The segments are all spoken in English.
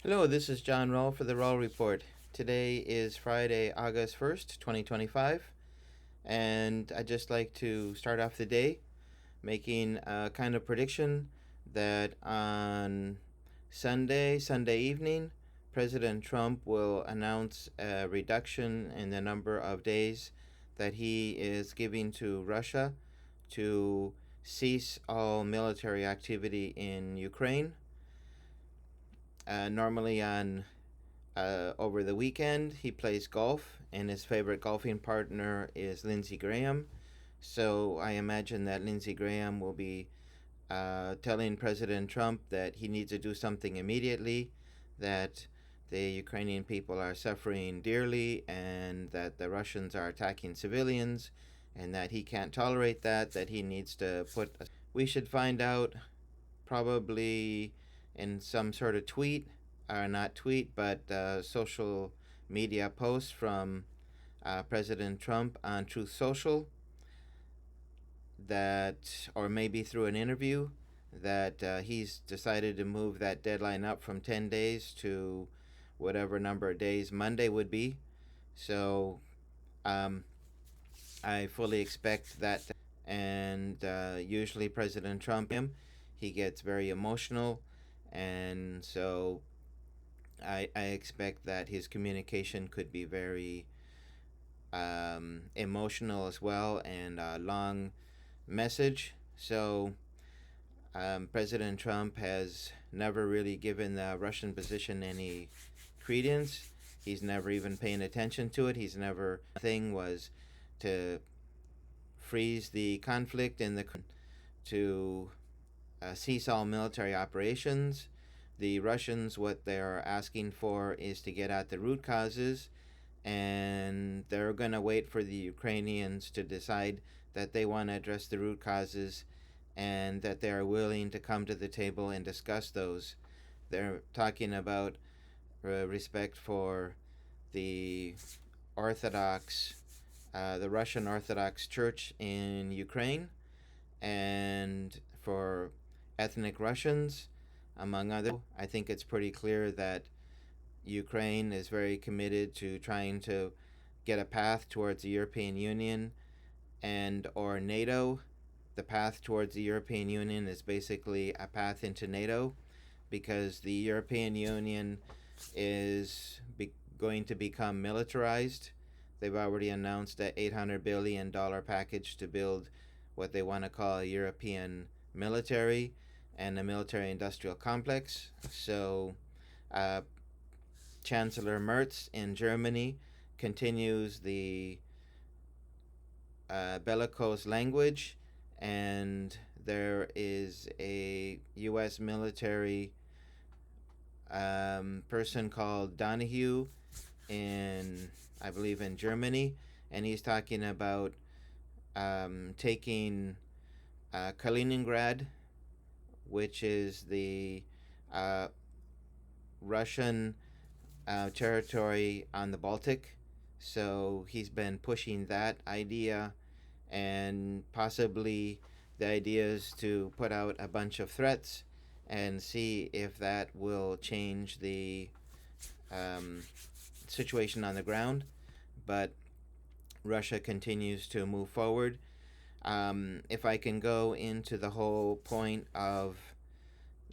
Hello, this is John Roll for the Roll Report. Today is Friday, August 1st, 2025, and I'd just like to start off the day making a kind of prediction that on Sunday evening, President Trump will announce a reduction in the number of days that he is giving to Russia to cease all military activity in Ukraine. Normally on over the weekend, he plays golf, and his favorite golfing partner is Lindsey Graham. So I imagine that Lindsey Graham will be telling President Trump that he needs to do something immediately, that the Ukrainian people are suffering dearly, and that the Russians are attacking civilians, and that he can't tolerate that, that he needs to put. We should find out probably in some sort of tweet, or not tweet, but social media post from President Trump on Truth Social, that, or maybe through an interview, that he's decided to move that deadline up from 10 days to whatever number of days Monday would be. So um, I fully expect that. And usually, President Trump, he gets very emotional. And so I expect that his communication could be very emotional as well, and a long message. So President Trump has never really given the Russian position any credence. He's never even paying attention to it. He's never thing was to freeze the conflict in the to cease all military operations. The Russians, what they're asking for is to get at the root causes, and they're going to wait for the Ukrainians to decide that they want to address the root causes and that they are willing to come to the table and discuss those. They're talking about respect for the Orthodox, the Russian Orthodox Church in Ukraine, and for ethnic Russians, among other. I think it's pretty clear that Ukraine is very committed to trying to get a path towards the European Union and or NATO. The path towards the European Union is basically a path into NATO, because the European Union is going to become militarized. They've already announced an $800 billion package to build what they want to call a European military and a military industrial complex. So uh, Chancellor Merz in Germany continues the bellicose language, and there is a U.S. military person called Donahue in, I believe, in Germany, and he's talking about taking Kaliningrad, which is the uh, Russian territory on the Baltic. So he's been pushing that idea, and possibly the idea is to put out a bunch of threats and see if that will change the um, situation on the ground. But Russia continues to move forward. If I can go into the whole point of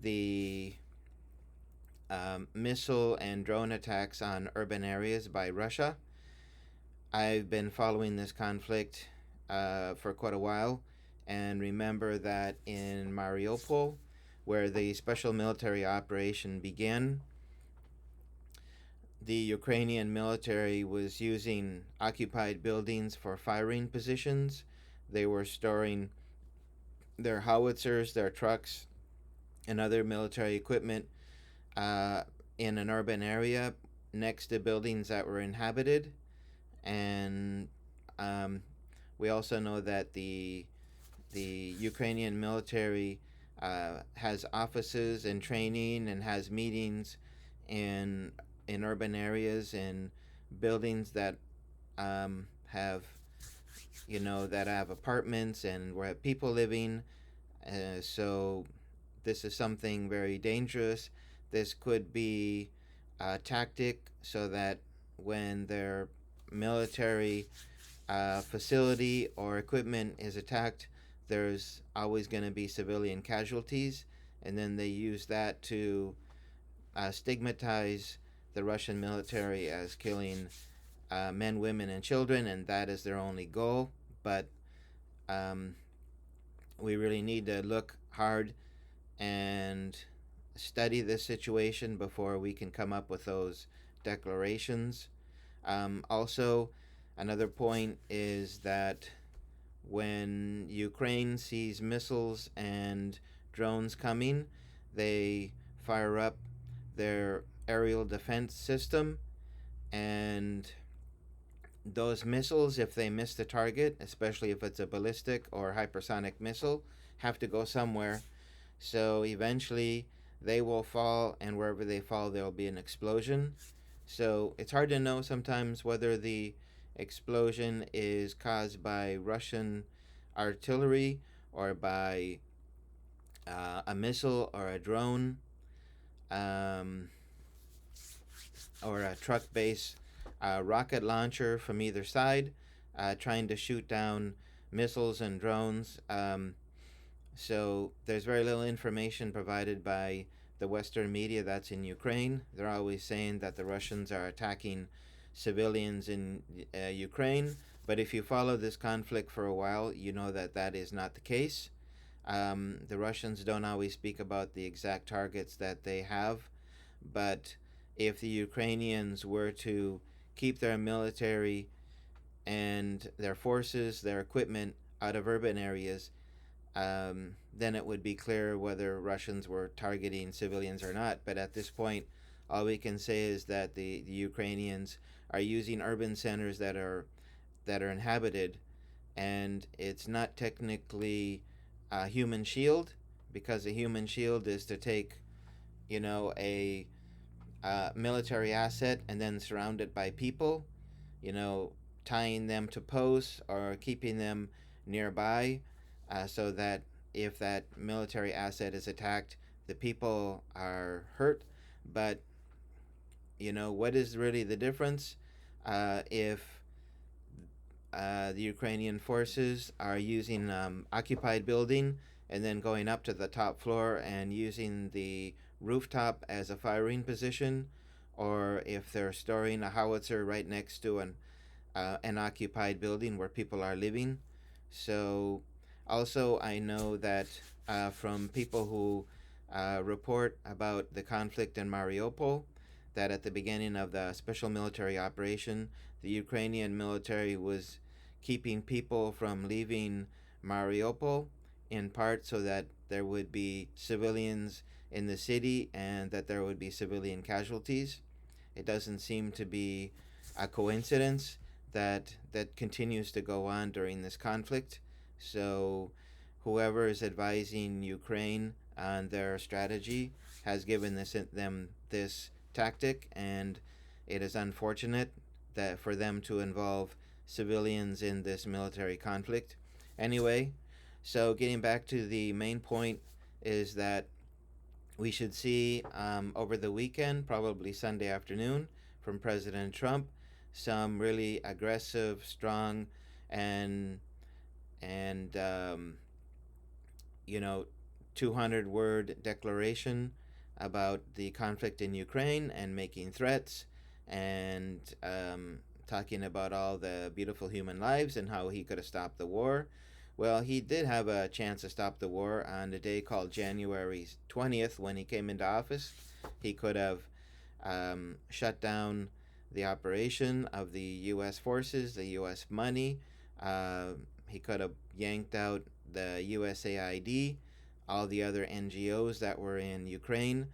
the missile and drone attacks on urban areas by Russia, I've been following this conflict for quite a while, and remember that in Mariupol, where the special military operation began, the Ukrainian military was using occupied buildings for firing positions. They were storing their howitzers, their trucks, and other military equipment uh, in an urban area next to buildings that were inhabited. And um, we also know that the Ukrainian military has offices and training and has meetings in urban areas and buildings that have, that have apartments and where have people living. So this is something very dangerous this could be a tactic so that when their military facility or equipment is attacked, there's always going to be civilian casualties, and then they use that to stigmatize the Russian military as killing men, women, and children, and that is their only goal. But um, we really need to look hard and study this situation before we can come up with those declarations. Also, another point is that when Ukraine sees missiles and drones coming, they fire up their aerial defense system, and those missiles, if they miss the target, especially if it's a ballistic or hypersonic missile, have to go somewhere. So eventually they will fall, and wherever they fall, there will be an explosion. So it's hard to know sometimes whether the explosion is caused by Russian artillery or by a missile or a drone, um, or a truck based rocket launcher from either side, trying to shoot down missiles and drones. So there's very little information provided by the Western media that's in Ukraine. They're always saying that the Russians are attacking civilians in Ukraine, but if you follow this conflict for a while, you know that that is not the case. The Russians don't always speak about the exact targets that they have, but if the Ukrainians were to keep their military and their forces, their equipment out of urban areas, then it would be clear whether Russians were targeting civilians or not. But at this point, all we can say is that the Ukrainians are using urban centers that are inhabited, and it's not technically a human shield, because a human shield is to take, a military asset and then surround it by people, you know, tying them to posts or keeping them nearby, so that if that military asset is attacked, the people are hurt. But, what is really the difference if the Ukrainian forces are using occupied building and then going up to the top floor and using the rooftop as a firing position, or if they're storing a howitzer right next to an occupied building where people are living. So, also, I know that from people who report about the conflict in Mariupol, that at the beginning of the special military operation, the Ukrainian military was keeping people from leaving Mariupol, in part so that there would be civilians in the city and that there would be civilian casualties. It doesn't seem to be a coincidence that that continues to go on during this conflict. So, whoever is advising Ukraine on their strategy has given them this tactic, and it is unfortunate that for them to involve civilians in this military conflict. Anyway, so getting back to the main point is that we should see over the weekend, probably Sunday afternoon, from President Trump, some really aggressive, strong, and and um, 200-word declaration about the conflict in Ukraine and making threats, and talking about all the beautiful human lives and how he could have stopped the war. Well, he did have a chance to stop the war on a day called January 20th when he came into office. He could have shut down the operation of the U.S. forces, the U.S. money. He could have yanked out the USAID, all the other NGOs that were in Ukraine,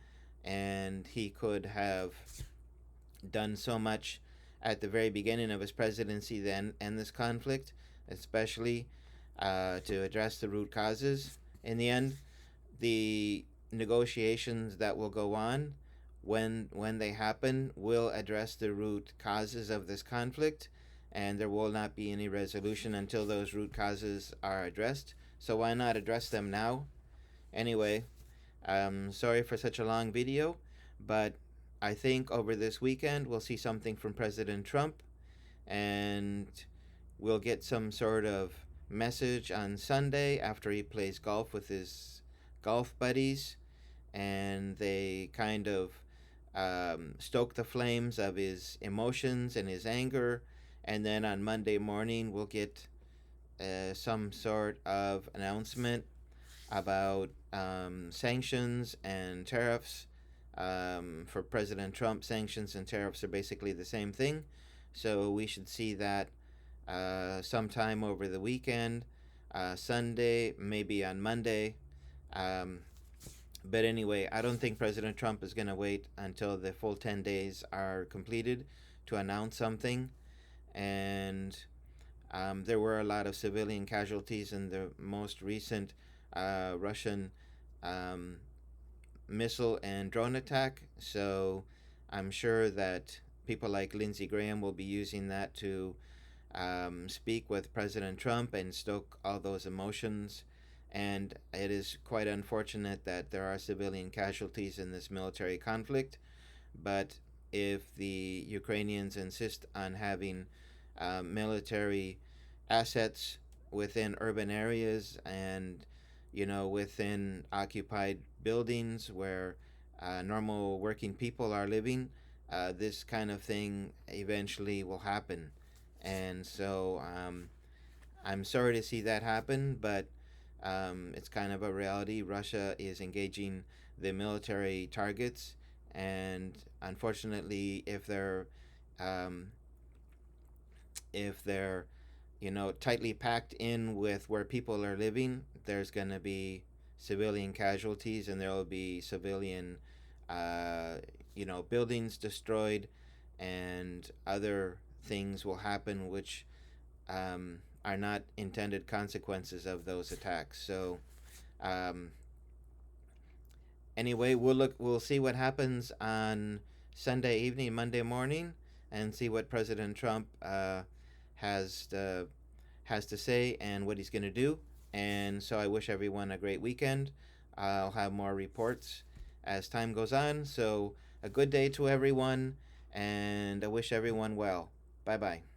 and he could have done so much at the very beginning of his presidency then end this conflict, especially to address the root causes. In the end, the negotiations that will go on, when they happen, will address the root causes of this conflict, and there will not be any resolution until those root causes are addressed. So why not address them now? Anyway, sorry for such a long video, But I think over this weekend we'll see something from President Trump, and we'll get some sort of message on Sunday after he plays golf with his golf buddies, and they kind of stoke the flames of his emotions and his anger. And then on Monday morning, we'll get some sort of announcement about sanctions and tariffs. For President Trump, sanctions and tariffs are basically the same thing. So we should see that sometime over the weekend, Sunday, maybe on Monday. Um, but anyway, I don't think President Trump is going to wait until the full 10 days are completed to announce something. And there were a lot of civilian casualties in the most recent Russian um, missile and drone attack. So I'm sure that people like Lindsey Graham will be using that to speak with President Trump and stoke all those emotions. And it is quite unfortunate that there are civilian casualties in this military conflict. But if the Ukrainians insist on having military assets within urban areas and within occupied buildings where normal working people are living, this kind of thing eventually will happen. And so I'm sorry to see that happen, but it's kind of a reality. Russia is engaging the military targets, and unfortunately, um, if they're tightly packed in with where people are living, there's going to be civilian casualties, and there will be civilian, uh, buildings destroyed, and other things will happen which are not intended consequences of those attacks. So, um, anyway, we'll see what happens on Sunday evening, Monday morning, and see what President Trump has to, has to say and what he's going to do. And so I wish everyone a great weekend. I'll have more reports as time goes on. So a good day to everyone, and I wish everyone well. Bye bye.